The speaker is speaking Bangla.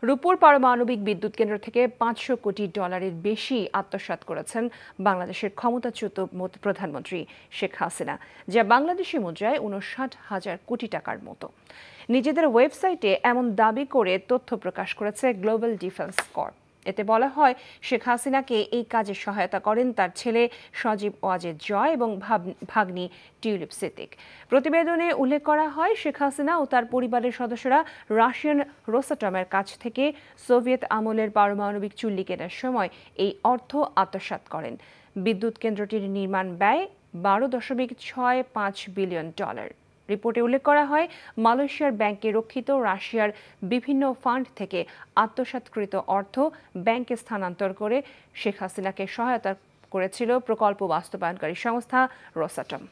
রূপপুর পারমাণবিক বিদ্যুৎ কেন্দ্র থেকে $500 কোটি বেশি আত্মসাৎ করেছেন বাংলাদেশের ক্ষমতাচ্যুত প্রধানমন্ত্রী শেখ হাসিনা, যা বাংলাদেশি মুদ্রায় ৫৯,০০০ কোটি টাকার মতো। নিজেদের ওয়েবসাইটে এমন দাবি করে তথ্য প্রকাশ করেছে গ্লোবাল ডিফেন্স কর্প। এতে বলা হয়, শেখ হাসিনাকে এই কাজে সহায়তা করেন তার ছেলে সজীব ওয়াজেদ জয় এবং ভাগ্নি টিউলিপ সিদ্দিক। প্রতিবেদনে উল্লেখ করা হয়, শেখ হাসিনা ও তার পরিবারের সদস্যরা রাশিয়ান রোসাটমের কাছ থেকে সোভিয়েত আমলের পারমাণবিক চুল্লি কেনার সময় এই অর্থ আত্মসাৎ করেন। বিদ্যুৎ কেন্দ্রটির নির্মাণ ব্যয় $12.65 বিলিয়ন। রিপোর্টে উল্লেখ করা হয়, মালয়েশিয়ার ব্যাংকে রক্ষিত রাশিয়ার বিভিন্ন ফান্ড থেকে আত্মসাৎকৃত অর্থ ব্যাংকে স্থানান্তর করে শেখ হাসিনাকে সহায়তা করেছিল প্রকল্প বাস্তবায়নকারী সংস্থা রোসাটম।